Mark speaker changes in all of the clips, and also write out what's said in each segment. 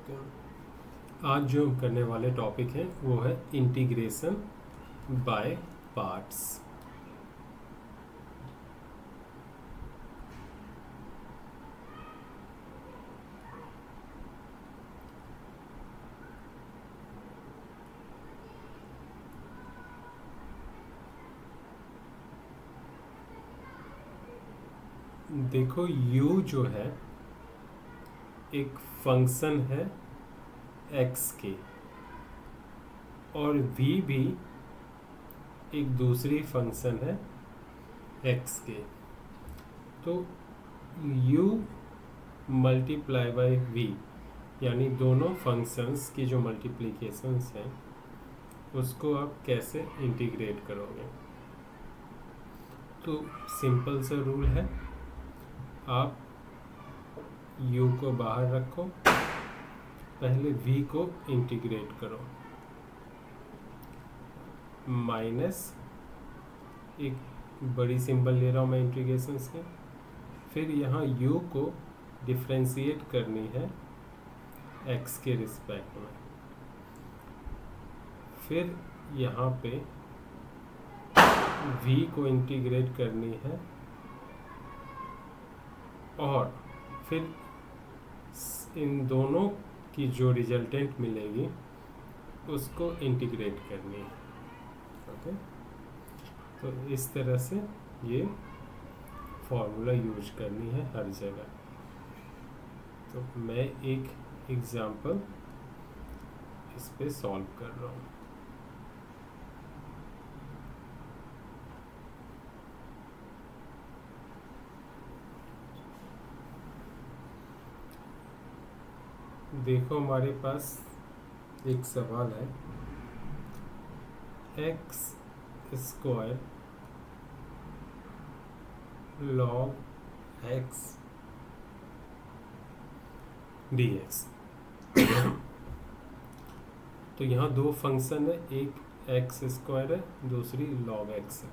Speaker 1: सकते हैं। आज जो हम करने वाले टॉपिक है वो है इंटीग्रेशन बाय पार्ट्स। देखो u जो है एक फंक्शन है x के और v भी एक दूसरी फंक्शन है x के। तो u मल्टीप्लाई बाय v यानी दोनों फंक्शंस की जो मल्टीप्लिकेशंस हैं उसको आप कैसे इंटीग्रेट करोगे। तो सिंपल सा रूल है, आप u को बाहर रखो, पहले v को इंटीग्रेट करो, माइनस एक बड़ी सिंबल ले रहा हूँ मैं इंटीग्रेशन से, फिर यहाँ u को डिफ्रेंशिएट करनी है x के रिस्पेक्ट में, फिर यहाँ पे v को इंटीग्रेट करनी है और फिर इन दोनों की जो रिजल्टेंट मिलेगी उसको इंटीग्रेट करनी है। ओके, तो इस तरह से ये फॉर्मूला यूज करनी है हर जगह। तो मैं एक एग्जांपल इस पे सॉल्व कर रहा हूँ। देखो हमारे पास एक सवाल है, x square log x dx। तो यहाँ दो फंक्शन है, एक x स्क्वायर है, दूसरी log x है।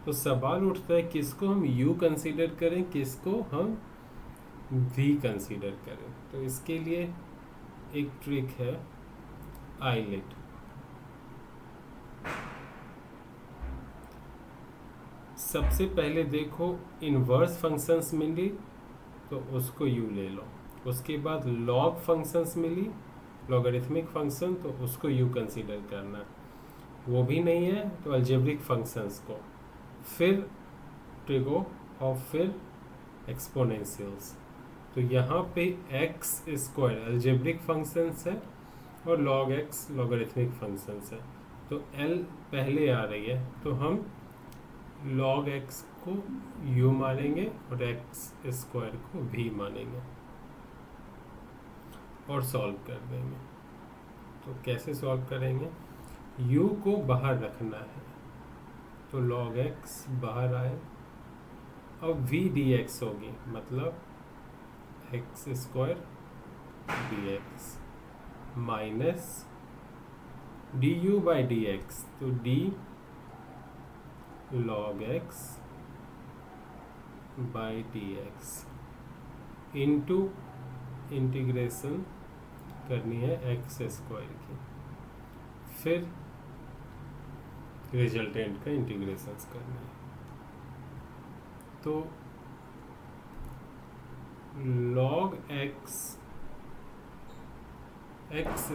Speaker 1: तो सवाल उठता है किसको हम u कंसीडर करें, किसको हम v कंसीडर करें। तो इसके लिए एक ट्रिक है आईलेट। सबसे पहले देखो इनवर्स फंक्शंस मिली तो उसको u ले लो, उसके बाद log फंक्शंस मिली, लॉगरिथमिक फंक्शन, तो उसको u कंसीडर करना, वो भी नहीं है तो अलजेब्रिक फंक्शंस को, फिर ट्रिगो और फिर एक्सपोनेंशियल्स। तो यहाँ पे x स्क्वायर अलजेब्रिक फंक्शंस है और log x लॉगरिथमिक फंक्शंस है, तो l पहले आ रही है तो हम log x को u मानेंगे और x स्क्वायर को v मानेंगे और सॉल्व कर देंगे। तो कैसे सॉल्व करेंगे, u को बाहर रखना है तो log x बाहर आए, अब v dx होगी, मतलब x square dx minus du by dx, तो d log x by dx into integration करनी है x स्क्वायर की, फिर रिजल्टेंट का इंटीग्रेशन करना है। तो log x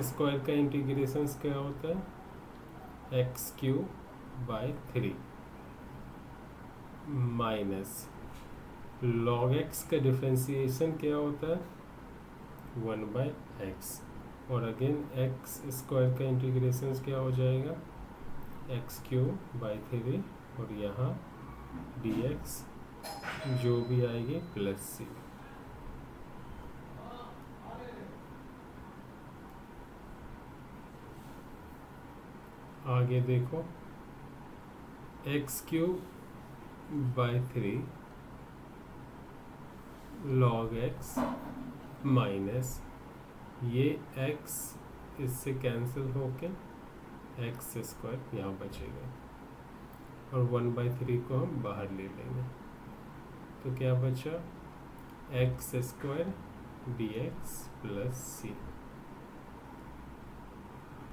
Speaker 1: स्क्वायर का इंटीग्रेशन क्या होता है, x cube by 3 minus log x का डिफ्रेंसिएशन क्या होता है 1 बाई एक्स, और अगेन एक्स स्क्वायर का इंटीग्रेशन क्या हो जाएगा एक्स क्यूब बाई 3 और यहाँ dx जो भी आएगी प्लस c। आगे देखो x cube by 3 log x minus ये x इससे कैंसिल होके एक्स स्क्वायर यहाँ बचेगा और 1/3 को हम बाहर ले लेंगे, तो क्या बचा x square dx plus c।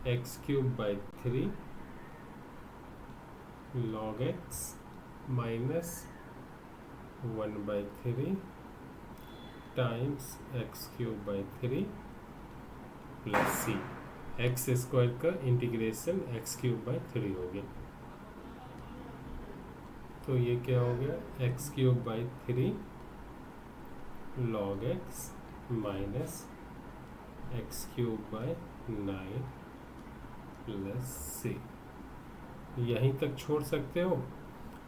Speaker 1: X cube by 3 log x minus 1/3 times X cube by 3 plus C. X square का इंटीग्रेशन एक्स क्यूब बाई 3 हो गया, तो ये क्या हो गया, X cube by 3 log x minus X cube by 9 plus C. यहीं तक छोड़ सकते हो,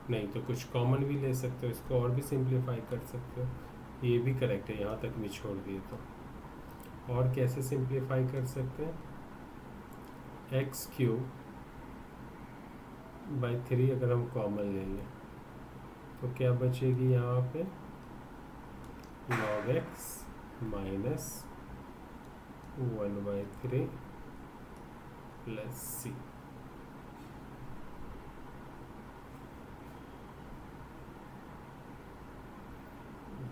Speaker 1: नहीं तो कुछ कॉमन भी ले सकते हो, इसको और भी सिंप्लीफाई कर सकते हो। ये भी करेक्ट है, यहाँ तक भी छोड़ दिए तो। और कैसे सिंप्लीफाई कर सकते हैं, एक्स क्यूब बाई 3 अगर हम कॉमन लेंगे तो क्या बचेगी यहाँ पे, log x minus 1/3 plus C.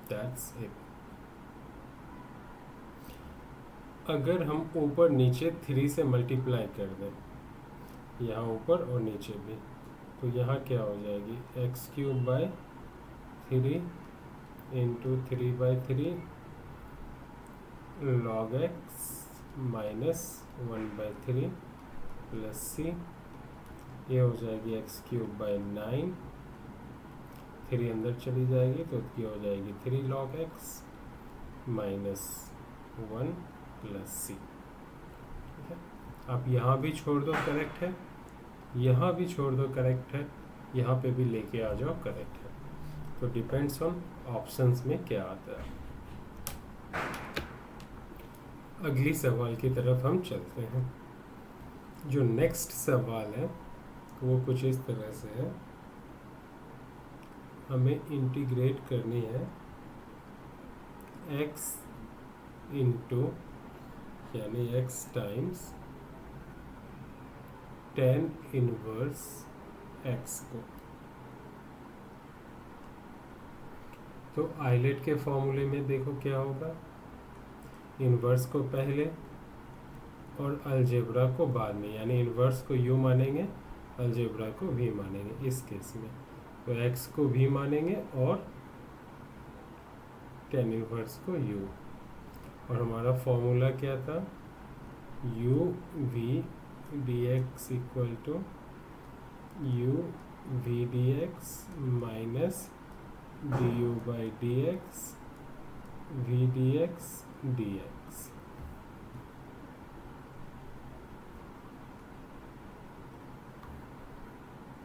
Speaker 1: That's it. अगर हम ऊपर नीचे 3 से मल्टीप्लाई कर दें, यहाँ ऊपर और नीचे भी, तो यहाँ क्या हो जाएगी, X cube by 3 into 3/3 log x minus 1/3 plus C. ये हो जाएगी एक्स क्यूब बाई 9, 3 अंदर चली जाएगी तो ये हो जाएगी 3 लॉग एक्स माइनस 1 प्लस सी। ठीक है, आप यहाँ भी छोड़ दो करेक्ट है, यहाँ भी छोड़ दो करेक्ट है, यहाँ पे भी लेके आ जाओ करेक्ट है। तो डिपेंड्स ऑन ऑप्शंस में क्या आता है। अगली सवाल की तरफ हम चलते हैं। जो नेक्स्ट सवाल है वो कुछ इस तरह से है, हमें इंटीग्रेट करनी है x इंटू यानी x times tan inverse x को। तो आइलेट के फॉर्मूले में देखो क्या होगा, इनवर्स को पहले और अलजेब्रा को बाद में, यानी इनवर्स को u मानेंगे, अलजेब्रा को v मानेंगे इस केस में। तो x को v मानेंगे और tan इनवर्स को u। और हमारा फॉर्मूला क्या था, u v dx equal to u v dx minus du by dx v dx dx।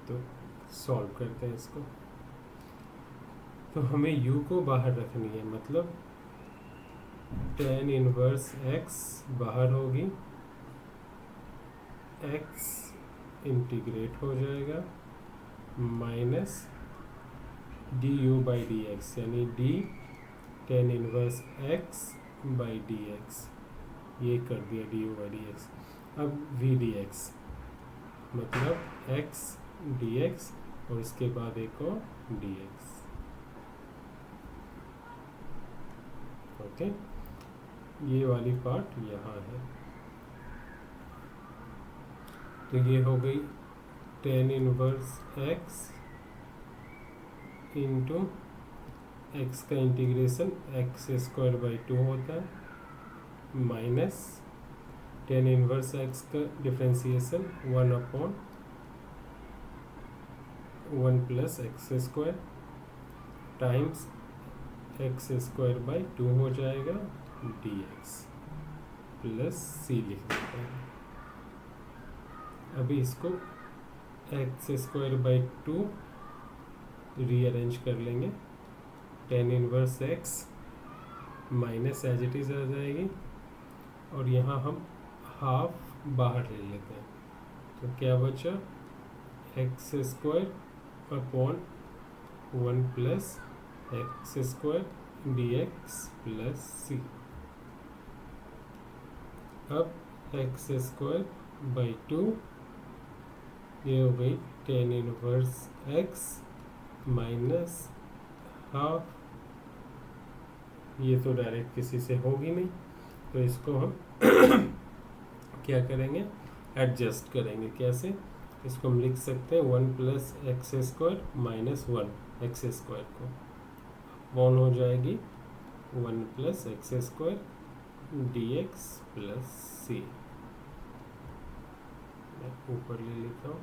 Speaker 1: तो सॉल्व करते हैं इसको। तो हमें u को बाहर रखनी है, मतलब tan इनवर्स x बाहर होगी, x इंटीग्रेट हो जाएगा minus du by D x, यानी d tan inverse x by D x, ये कर दिया du बाई डी एक्स। अब v dx मतलब x dx और इसके बाद एक और dx। ओके, ये वाली पार्ट यहाँ है। तो ये हो गई tan inverse x into x का इंटीग्रेशन एक्स स्क्वायर बाई 2 होता है माइनस tan इनवर्स x का differentiation 1/1 plus x square times x square by 2 हो जाएगा dx प्लस सी लिख देते हैं। अभी इसको एक्स स्क्वायर बाई 2 रीअरेंज कर लेंगे, tan inverse x minus as it is आ जाएगी और यहाँ हम हाफ बाहर ले लेते हैं। तो क्या बचा, x square upon 1 plus x square d x plus c. अब एक्स स्क्वायर बाई 2, ये हो गई tan inverse x minus half, ये तो डायरेक्ट किसी से होगी नहीं, तो इसको हम क्या करेंगे, एडजस्ट करेंगे। कैसे? इसको हम लिख सकते हैं 1 plus x square minus 1 x square को अपॉन हो जाएगी 1 plus x square d x plus c. मैं ऊपर ले लेता हूँ।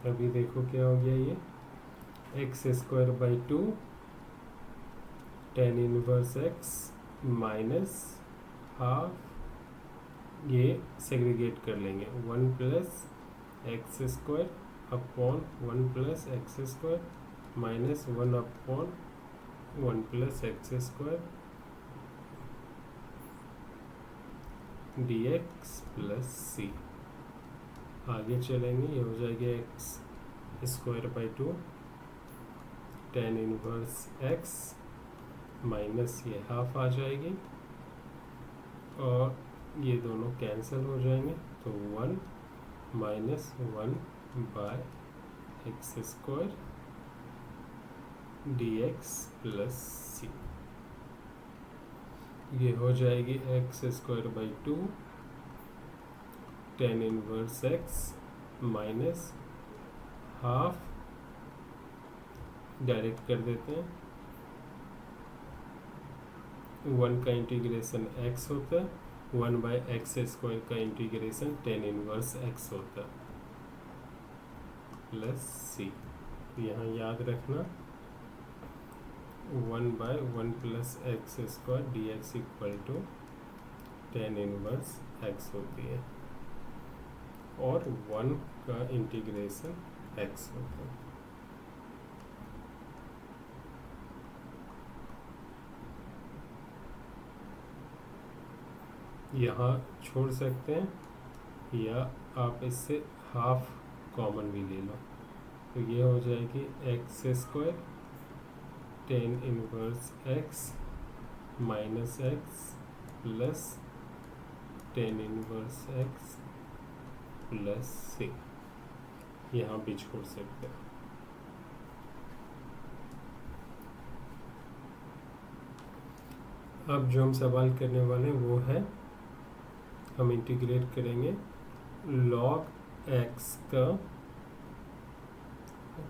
Speaker 1: अभी देखो क्या हो गया, ये x square by 2 tan inverse x minus half, ये सेग्रीगेट कर लेंगे 1 plus x square upon 1 plus x square minus 1 upon 1 plus x square d x plus c. आगे चलेंगे, ये हो जाएगा x square by 2 tan inverse x minus ये half आ जाएगी और ये दोनों कैंसिल हो जाएंगे, तो 1 minus 1 by x square d x plus C. ये हो जाएगी x square by 2 tan inverse x minus half, direct कर देते हैं, 1 का इंटीग्रेशन x होता है, 1 बाय एक्स स्क्वायर का इंटीग्रेशन टेन इनवर्स x होता है प्लस सी। यहाँ याद रखना 1 by 1 plus x square d x equal to tan inverse x होती है और 1 का इंटीग्रेशन x होता है। यहाँ छोड़ सकते हैं या आप इससे हाफ कॉमन भी ले लो, तो ये हो जाएगी x square tan inverse x minus x plus tan inverse x plus सी। यहाँ भी छोड़ सकते हैं। अब जो हम सवाल करने वाले हैं वो है, हम इंटीग्रेट करेंगे log x का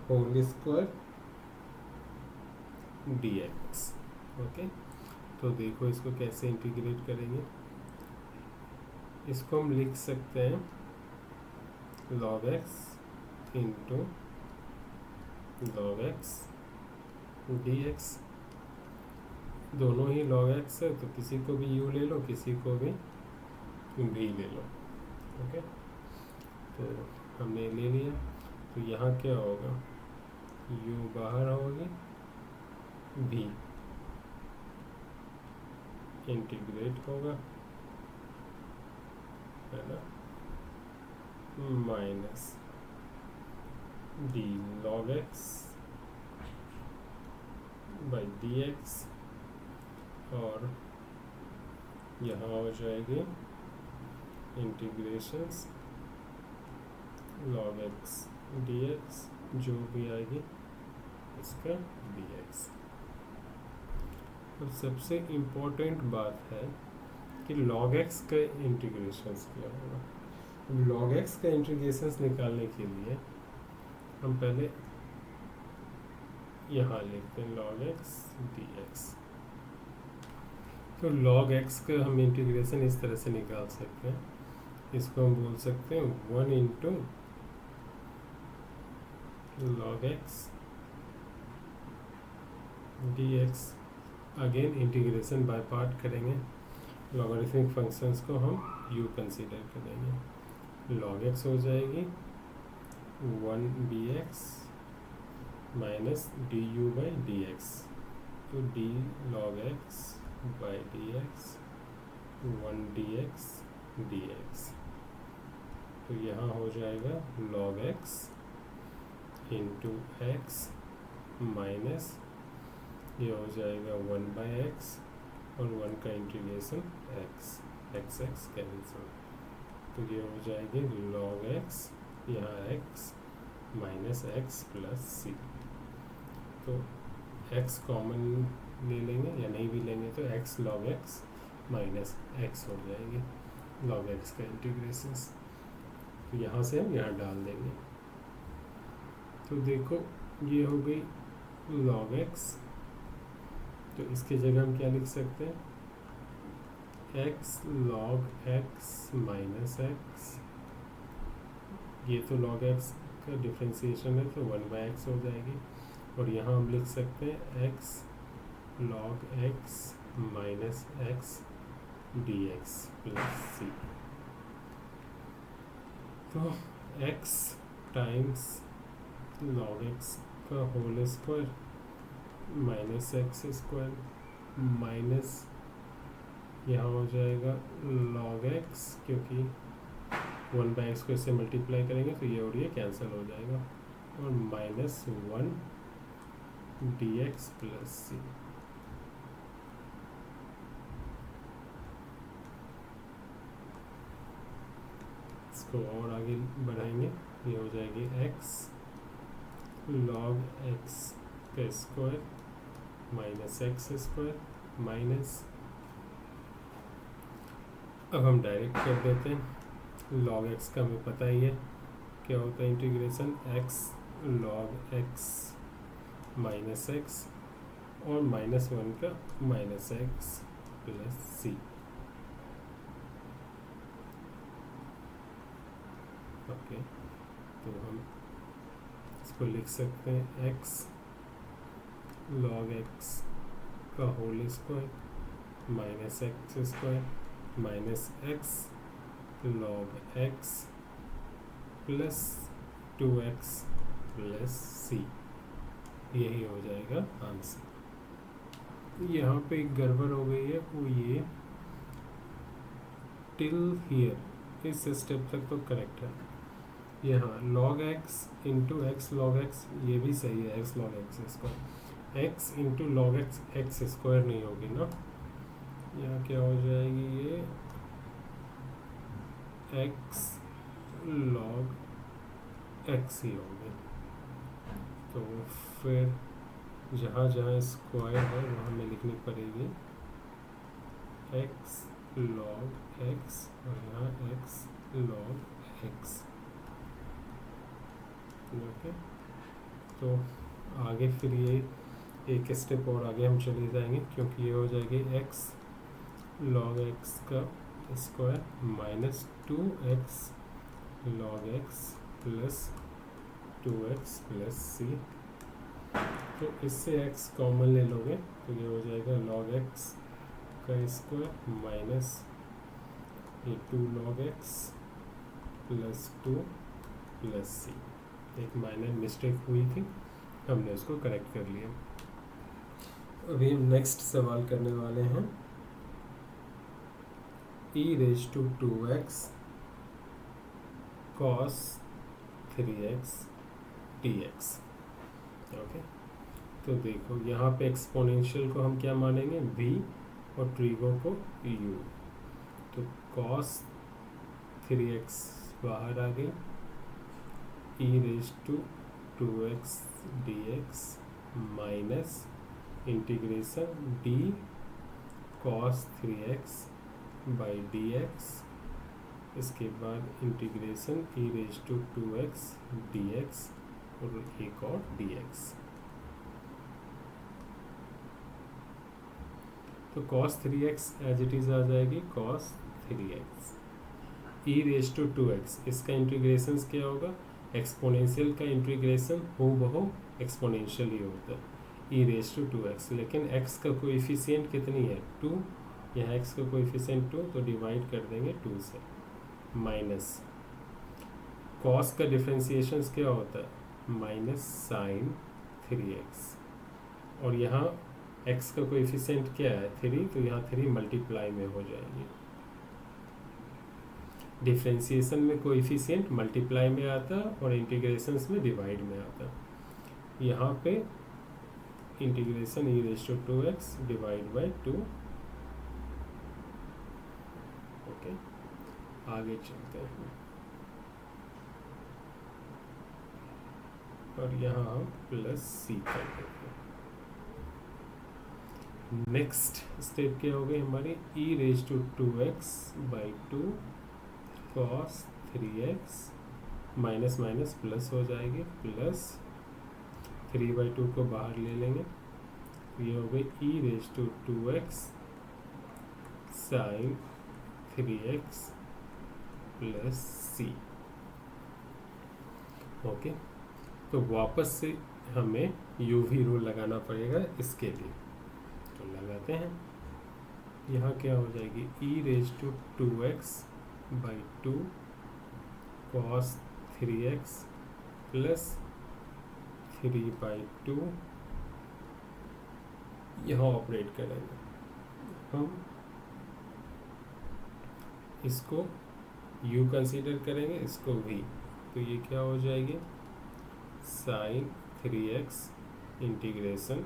Speaker 1: होल स्क्वायर dx। ओके, तो देखो इसको कैसे इंटीग्रेट करेंगे। इसको हम लिख सकते हैं log x into log x dx। दोनों ही log x है, तो किसी को भी u ले लो, किसी को भी भी ले लो। ओके, तो हमने ले लिया, तो यहाँ क्या होगा, u बाहर होगी, भी इंटीग्रेट होगा, है ना, minus D log x by D x, और यहाँ हो जाएगी इंटीग्रेशंस log x dx, जो भी आएगी इसका dx। और सबसे इम्पोर्टेंट बात है कि log x का इंटीग्रेशंस क्या होगा। log x का इंटीग्रेशंस निकालने के लिए हम पहले यहाँ लिखते हैं log x dx। तो log x का हम इंटीग्रेशन इस तरह से निकाल सकते हैं, इसको हम बोल सकते हैं 1 into log x dx। Again integration by part करेंगे, लॉगरिथमिक फंक्शंस को हम u कंसीडर करेंगे। log x हो जाएगी 1 dx minus du by dx, तो d log x by dx 1 dx dx, तो यहाँ हो जाएगा log x into x minus ये हो जाएगा 1 बाई एक्स और 1 का integration x, x x cancel, तो ये हो जाएगी log x, यहाँ x minus x plus c. तो x कॉमन ले लेंगे या नहीं भी लेंगे तो x log x minus x हो जाएगी। लॉग एक्स का इंटीग्रेशन। तो यहाँ से हम यहाँ डाल देंगे। तो देखो ये हो गई लॉग एक्स। तो इसकी जगह हम क्या लिख सकते हैं, x log x minus x. ये तो लॉग एक्स का डिफ्रेंसिएशन है तो 1/x हो जाएगी। और यहाँ हम लिख सकते हैं x log x minus x d x plus c. तो x टाइम्स लॉग एक्स का whole square minus x square minus यहाँ हो जाएगा लॉग एक्स, क्योंकि 1/x को इससे मल्टीप्लाई करेंगे तो ये और ये कैंसिल हो जाएगा, और माइनस 1 डी एक्स प्लस सी। इसको और आगे बढ़ाएंगे, ये हो जाएगी x लॉग एक्स का square minus x square minus, अब हम डायरेक्ट कर देते हैं। लॉग एक्स का हमें पता ही है क्या होता है integration, x log x minus x और -1 का minus x plus c. Okay, तो हम इसको लिख सकते हैं एक्स लॉग एक्स का whole square minus x square minus x log x plus 2x plus c. यही हो जाएगा आंसर। यहाँ पे एक गड़बड़ हो गई है, वो ये टिल हियर इस स्टेप तक तो करेक्ट है। यहाँ log x into x log x ये भी सही है, x log x square, x into log x x square नहीं होगी ना, यहाँ क्या हो जाएगी ये एक्स लॉग एक्स ही होगी। तो फिर जहाँ जहाँ स्क्वायर है वहाँ हमें लिखनी पड़ेगी एक्स लॉग एक्स और यहाँ एक्स लॉग एक्स। ओके, तो आगे फिर ये एक स्टेप और आगे हम चले जाएंगे, क्योंकि ये हो जाएगी एक्स लॉग एक्स का square minus 2x log x plus 2x plus c. तो इससे x कॉमन ले लोगे तो ये हो जाएगा लॉग x का स्क्वायर माइनस ये 2 लॉग x प्लस 2 प्लस सी। एक माइनर मिस्टेक हुई थी, हमने उसको करेक्ट कर लिया। अभी हम नेक्स्ट सवाल करने वाले हैं e⁻²x cos 3x dx। Okay, तो देखो यहाँ पे एक्सपोनेंशियल को हम क्या मानेंगे v और ट्रिगो को u। तो cos 3x बाहर आ गई, e⁻²x dx minus integration d cos 3x by dx, इसके बाद इंटीग्रेशन e⁻²x dx और एक और dx। तो cos 3x as it is आ जाएगी cos 3x e⁻²x, इसका इंटीग्रेशन क्या होगा, एक्सपोनेंशियल का इंटीग्रेशन हूबहू एक्सपोनेंशियल ही होता है e⁻²x, लेकिन x का कोएफिशिएंट कितनी है 2, यहाँ x का कोएफिशिएंट 2 तो डिवाइड कर देंगे 2 से, माइनस cos का डिफ्रेंसिएशन क्या होता है माइनस साइन 3x, और यहाँ x का कोएफिशिएंट क्या है 3, तो यहाँ 3 मल्टीप्लाई में हो जाएगी। डिफ्रेंसिएशन में कोएफिशिएंट मल्टीप्लाई में आता और इंटीग्रेशंस में डिवाइड में आता। यहाँ पे integration e⁻²x divide by 2। Okay, आगे चलते हैं और यहाँ हम प्लस सी कर देते हैं। नेक्स्ट स्टेप क्या हो गई हमारी, e raise to 2x/2 cos 3x minus minus plus हो जाएगी, प्लस 3/2 को बाहर ले लेंगे, ये हो गई e raise to 2x sine 3x plus c. Okay, तो वापस से हमें यूवी रूल लगाना पड़ेगा इसके लिए, तो लगाते हैं। यहाँ क्या हो जाएगी, e raise to 2x/2 cos 3x plus 3/2, यहाँ ऑपरेट करेंगे हम, इसको u कंसीडर करेंगे, इसको v, तो ये क्या हो जाएगी, sine 3x integration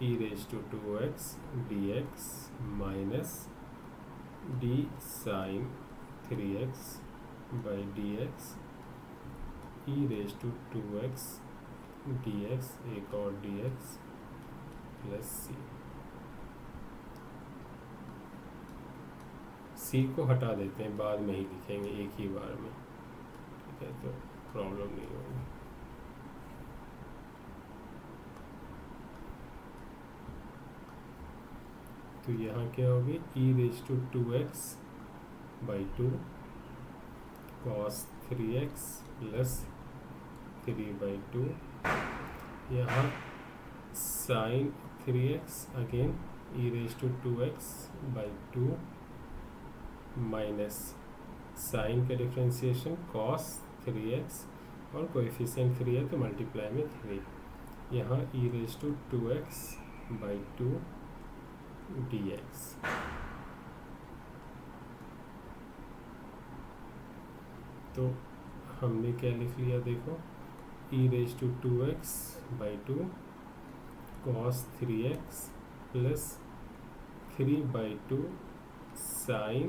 Speaker 1: e raise to 2x dx minus d sine 3x/dx e raise to 2x dx, एक और dx प्लस सी को हटा देते हैं, बाद में ही लिखेंगे एक ही बार में, ठीक है, तो प्रॉब्लम नहीं होगी। तो यहाँ क्या होगी, e raise to 2x/2 cos 3x plus 3/2, यहाँ sine 3x again e raise to 2x/2 minus sine का डिफ्रेंसिएशन cos 3x और कोएफिशिएंट 3 है तो मल्टीप्लाई में 3, यहाँ ई रेज टू 2x/2 dx। तो हमने क्या लिख लिया, देखो, e raise to 2x/2 cos 3x plus 3/2 sine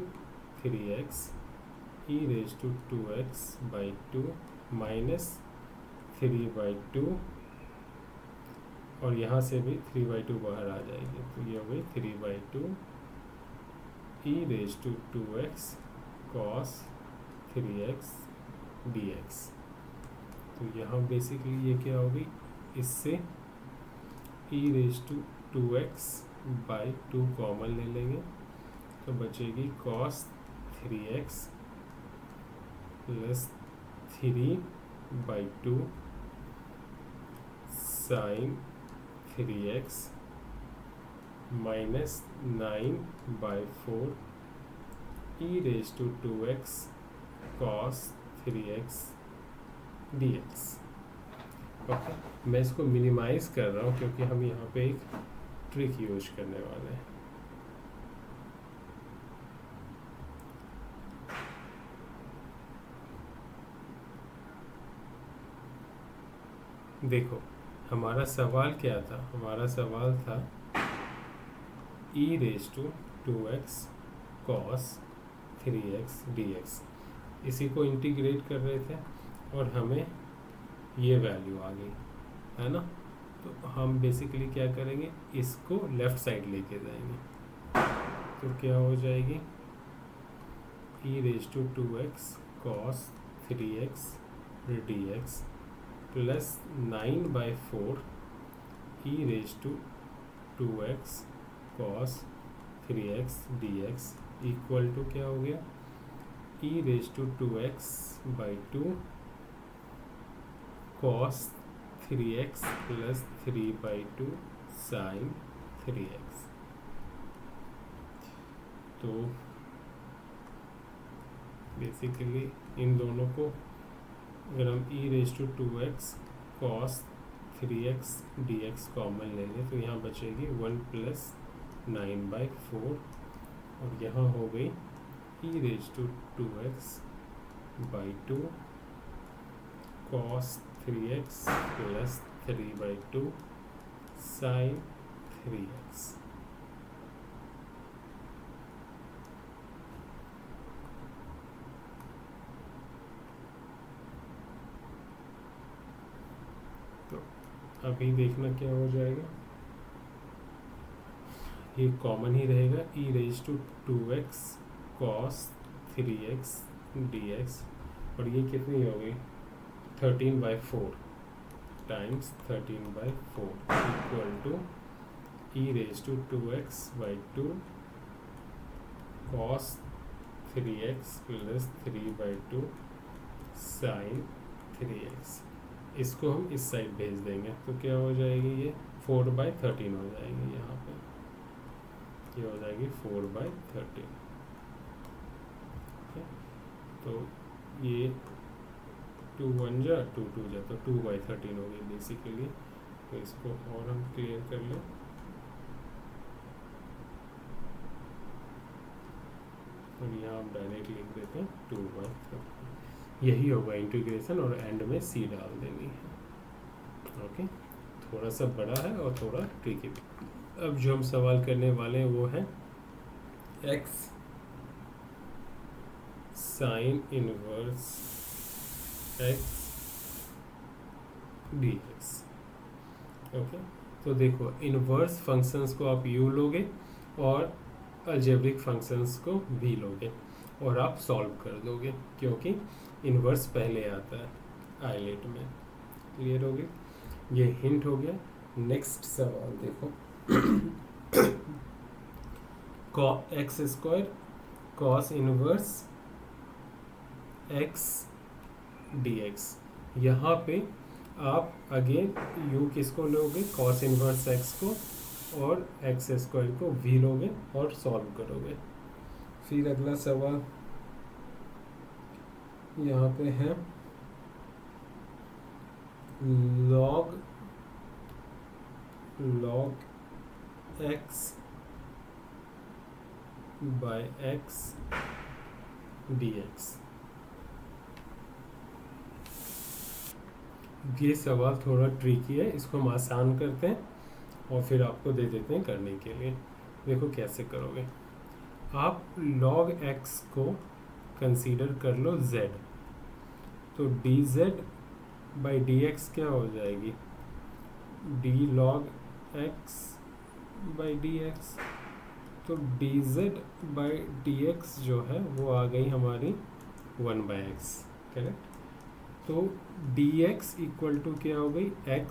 Speaker 1: 3x e raise to 2x/2 minus 3/2, और यहाँ से भी 3/2 बाहर आ जाएगी, तो ये हो गई 3/2 e raise to 2x cos 3x dx। तो यहाँ बेसिकली ये क्या होगी, इससे ई रेज टू 2x/2 कॉमन ले लेंगे, तो बचेगी cos 3x plus 3/2 sine 3x minus 9/4 e raise to 2x cos 3x dx। Okay, मैं इसको मिनिमाइज कर रहा हूँ क्योंकि हम यहाँ पे एक ट्रिक यूज करने वाले हैं। देखो, हमारा सवाल क्या था, हमारा सवाल था e raise to 2x cos 3x dx, इसी को इंटीग्रेट कर रहे थे और हमें ये वैल्यू आ गई, है ना। तो हम बेसिकली क्या करेंगे, इसको लेफ़्ट साइड लेके जाएंगे, तो क्या हो जाएगी, e raise to 2x cos 3x dx plus 9/4 e raise to 2x cos 3x dx equal to क्या हो गया, e raise to 2x/2 cos 3x plus 3/2 sine 3x। तो बेसिकली इन दोनों को अगर हम e raise to 2x cos 3x dx common लेंगे तो यहाँ बचेगी 1 प्लस 9/4, और यहाँ हो गई e raise to 2x/2 cos 3x plus 3/2 sine 3x। अभी देखना क्या हो जाएगा, ये कॉमन ही रहेगा, e raise to 2x cos 3x dx, और ये कितनी हो गई 13/4 times 13/4 equal to e raise to 2x/2 cos 3x plus 3/2 sine 3x। इसको हम इस साइड भेज देंगे तो क्या हो जाएगी, ये 4/13 हो जाएगी, यहाँ पे ये हो जाएगी 4/13। तो ये 2 1 जा 2 2 जा तो 2/13 हो गई बेसिकली। तो इसको और हम क्लियर कर लें, और यहाँ हम डायरेक्ट लिख देते हैं 2/13। यही होगा इंटीग्रेशन, और एंड में सी डाल देनी है। ओके, थोड़ा सा बड़ा है और थोड़ा ट्रिकी। अब जो हम सवाल करने वाले हैं वो है x sine inverse x dx। Okay, तो देखो इनवर्स फंक्शंस को आप u लोगे और अलजेब्रिक फंक्शंस को v लोगे, और आप सॉल्व कर दोगे क्योंकि इनवर्स पहले आता है आइलेट में। क्लियर हो गई, ये हिंट हो गया। नेक्स्ट सवाल देखो x square cos inverse x dx। यहाँ पे आप अगेन u किसको लोगे, कॉस इनवर्स x को, और x स्क्वायर को v लोगे और सॉल्व करोगे। फिर अगला सवाल यहाँ पे है log x by x dx। ये सवाल थोड़ा ट्रिकी है, इसको हम आसान करते हैं और फिर आपको दे देते हैं करने के लिए। देखो कैसे करोगे, आप log x को कंसीडर कर लो z, तो dz बाई dx क्या हो जाएगी, d log x by dx। तो dz बाई dx जो है वो आ गई हमारी 1/x, करेक्ट। तो dx इक्वल टू क्या हो गई, x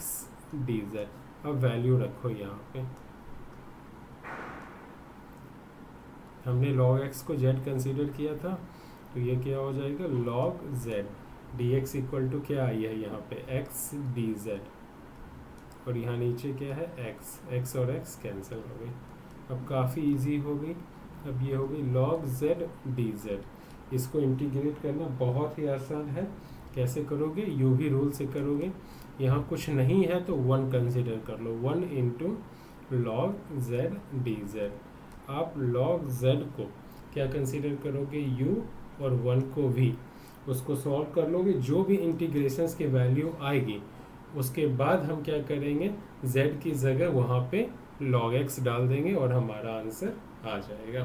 Speaker 1: dz। अब वैल्यू रखो यहाँ पे, हमने log x को z कंसीडर किया था, तो ये क्या हो जाएगा log z। dx equal to क्या आई है यहाँ पे, x dz, और यहाँ नीचे क्या है x और x कैंसिल हो गई। अब काफ़ी इजी हो गई। अब ये हो गई log z dz। इसको इंटीग्रेट करना बहुत ही आसान है। कैसे करोगे, यू भी रूल से करोगे। यहाँ कुछ नहीं है तो 1 कंसिडर कर लो, 1 इंटू log z dz। आप log z को क्या कंसिडर करोगे, u, और 1 को v। उसको सॉल्व कर लोगे, जो भी इंटीग्रेशंस की वैल्यू आएगी उसके बाद हम क्या करेंगे, z की जगह वहाँ पे log x डाल देंगे और हमारा आंसर आ जाएगा।